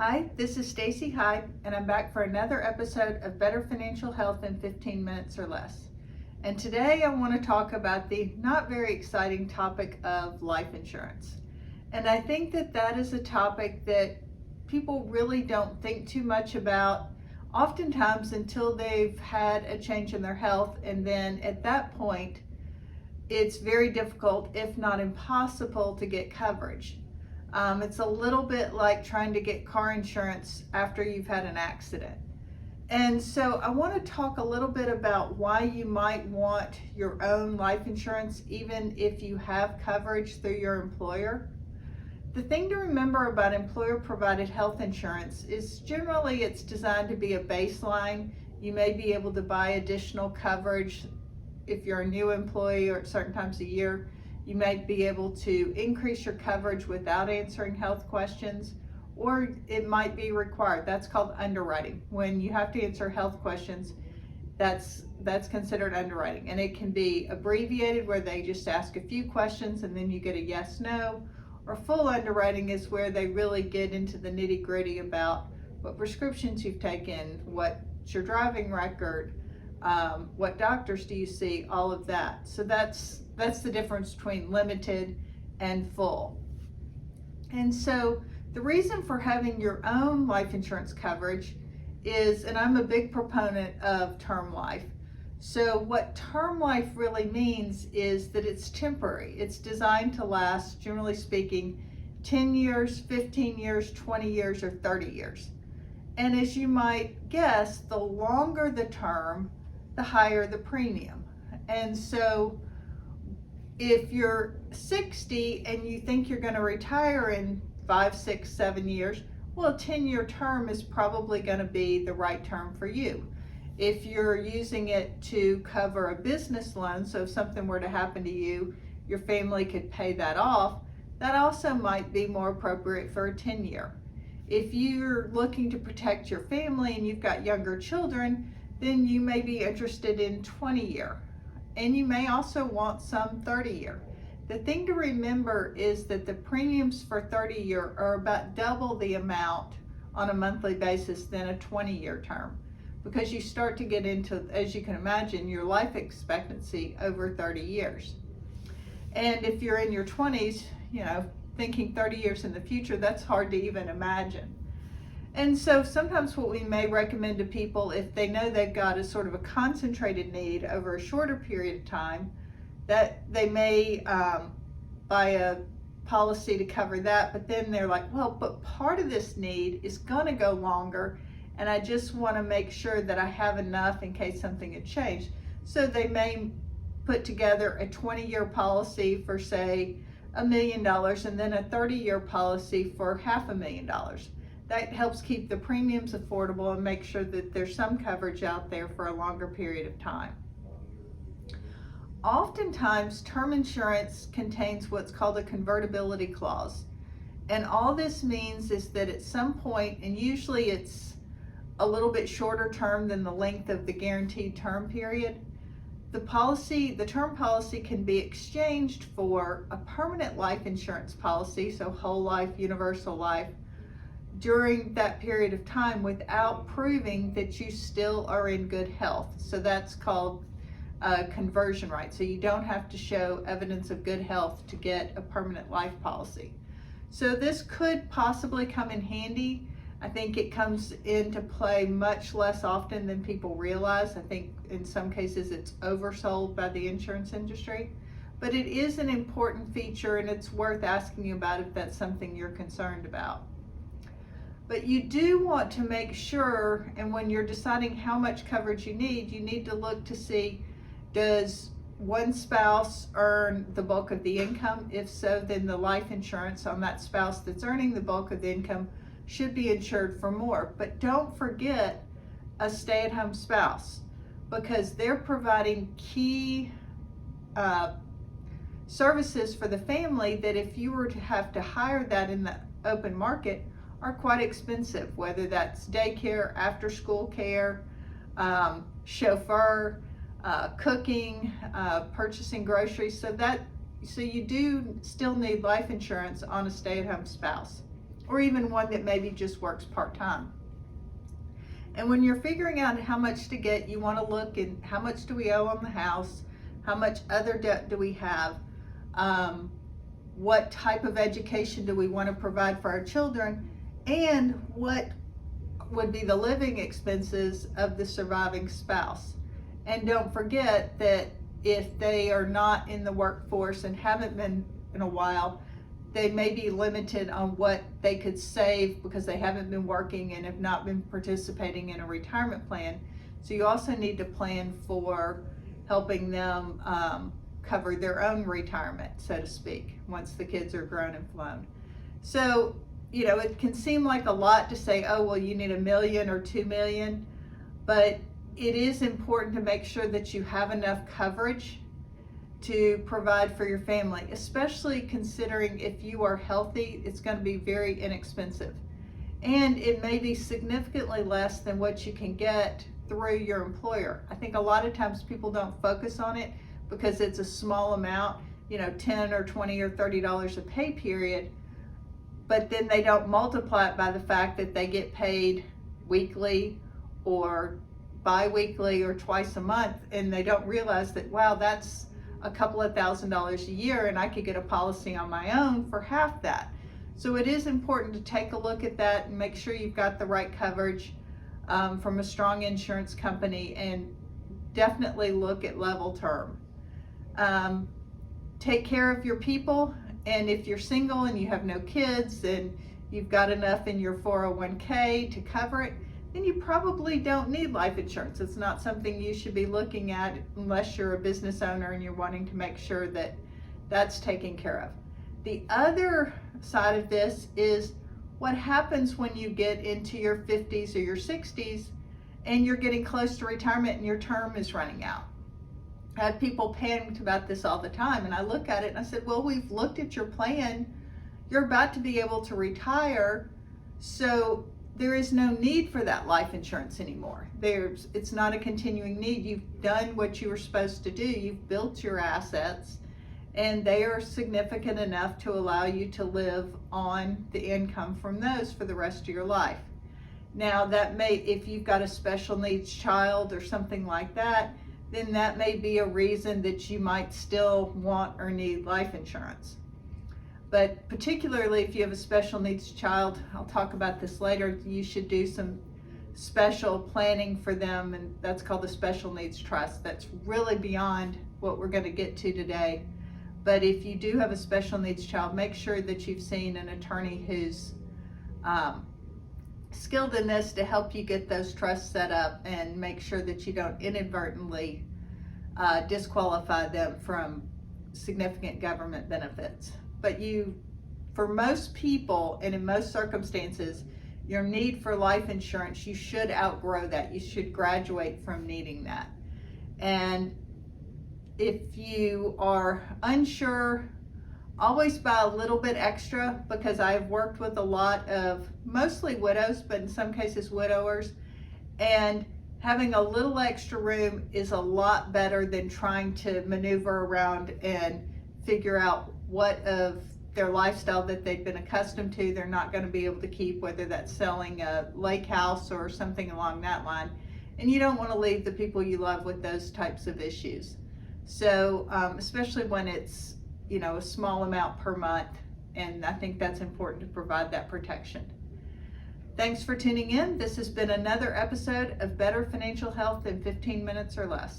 Hi, this is Stacy Hyde, and I'm back for another episode of Better Financial Health in 15 Minutes or Less. And today I want to talk about the not very exciting topic of life insurance. And I think that is a topic that people really don't think too much about, oftentimes until they've had a change in their health, and then at that point, it's very difficult, if not impossible, to get coverage. It's a little bit like trying to get car insurance after you've had an accident. And so I want to talk a little bit about why you might want your own life insurance, even if you have coverage through your employer. The thing to remember about employer-provided health insurance is generally it's designed to be a baseline. You may be able to buy additional coverage if you're a new employee or at certain times a year. You might be able to increase your coverage without answering health questions, or it might be required. That's called underwriting. When you have to answer health questions, that's considered underwriting. And it can be abbreviated, where they just ask a few questions and then you get a yes, no. Or full underwriting is where they really get into the nitty gritty about what prescriptions you've taken, what's your driving record, what doctors do you see, all of that. So that's the difference between limited and full. And so the reason for having your own life insurance coverage is, and I'm a big proponent of term life. So what term life really means is that it's temporary. It's designed to last, generally speaking, 10 years, 15 years, 20 years, or 30 years. And as you might guess, the longer the term, the higher the premium. And so if you're 60 and you think you're going to retire in 5, 6, 7 years, well, a 10-year term is probably going to be the right term for you. If you're using it to cover a business loan, so if something were to happen to you, your family could pay that off, that also might be more appropriate for a 10-year. If you're looking to protect your family and you've got younger children, then you may be interested in 20-year. And you may also want some 30-year. The thing to remember is that the premiums for 30-year are about double the amount on a monthly basis than a 20-year term, because you start to get into, as you can imagine, your life expectancy over 30 years. And if you're in your 20s, thinking 30 years in the future, that's hard to even imagine. And so sometimes what we may recommend to people, if they know they've got a sort of a concentrated need over a shorter period of time, that they may buy a policy to cover that, but then they're like, well, but part of this need is going to go longer, and I just want to make sure that I have enough in case something had changed. So they may put together a 20-year policy for, say, $1 million, and then a 30-year policy for $500,000. That helps keep the premiums affordable and make sure that there's some coverage out there for a longer period of time. Oftentimes, term insurance contains what's called a convertibility clause. And all this means is that at some point, and usually it's a little bit shorter term than the length of the guaranteed term period, the term policy can be exchanged for a permanent life insurance policy, so whole life, universal life, during that period of time without proving that you still are in good health. So that's called a conversion right. So you don't have to show evidence of good health to get a permanent life policy. So this could possibly come in handy. I think it comes into play much less often than people realize. I think in some cases it's oversold by the insurance industry, but it is an important feature, and it's worth asking about if that's something you're concerned about. But you do want to make sure, and when you're deciding how much coverage you need to look to see, does one spouse earn the bulk of the income? If so, then the life insurance on that spouse that's earning the bulk of the income should be insured for more. But don't forget a stay-at-home spouse, because they're providing key services for the family that if you were to have to hire that in the open market are quite expensive, whether that's daycare, after-school care, chauffeur, cooking, purchasing groceries. So you do still need life insurance on a stay-at-home spouse or even one that maybe just works part-time. And when you're figuring out how much to get, you want to look at how much do we owe on the house, how much other debt do we have, what type of education do we want to provide for our children, and what would be the living expenses of the surviving spouse. And don't forget that if they are not in the workforce and haven't been in a while, they may be limited on what they could save because they haven't been working and have not been participating in a retirement plan. So you also need to plan for helping them cover their own retirement, so to speak, once the kids are grown and flown. So, you know, it can seem like a lot to say, oh, well, you need $1 million or $2 million, but it is important to make sure that you have enough coverage to provide for your family, especially considering if you are healthy, it's going to be very inexpensive. And it may be significantly less than what you can get through your employer. I think a lot of times people don't focus on it because it's a small amount, you know, $10 or $20 or $30 a pay period, but then they don't multiply it by the fact that they get paid weekly or bi-weekly or twice a month, and they don't realize that, wow, that's a couple of $1,000s a year, and I could get a policy on my own for half that. So it is important to take a look at that and make sure you've got the right coverage from a strong insurance company, and definitely look at level term. Take care of your people, and if you're single and you have no kids and you've got enough in your 401k to cover it, then you probably don't need life insurance. It's not something you should be looking at unless you're a business owner and you're wanting to make sure that that's taken care of. The other side of this is what happens when you get into your 50s or your 60s and you're getting close to retirement and your term is running out. I have people panicked about this all the time, and I look at it and I said, well, we've looked at your plan. You're about to be able to retire, so there is no need for that life insurance anymore. It's not a continuing need. You've done what you were supposed to do. You've built your assets, and they are significant enough to allow you to live on the income from those for the rest of your life. Now, that may, if you've got a special needs child or something like that, then that may be a reason that you might still want or need life insurance. But particularly if you have a special needs child, I'll talk about this later, you should do some special planning for them, and that's called the special needs trust. That's really beyond what we're going to get to today. But if you do have a special needs child, make sure that you've seen an attorney who's skilled in this to help you get those trusts set up and make sure that you don't inadvertently disqualify them from significant government benefits. But for most people and in most circumstances, your need for life insurance, you should outgrow that. You should graduate from needing that. And if you are unsure, always buy a little bit extra, because I've worked with a lot of mostly widows, but in some cases widowers, and having a little extra room is a lot better than trying to maneuver around and figure out what of their lifestyle that they've been accustomed to they're not going to be able to keep, whether that's selling a lake house or something along that line. And you don't want to leave the people you love with those types of issues. So especially when it's, you know, a small amount per month, and I think that's important to provide that protection. Thanks for tuning in. This has been another episode of Better Financial Health in 15 Minutes or Less.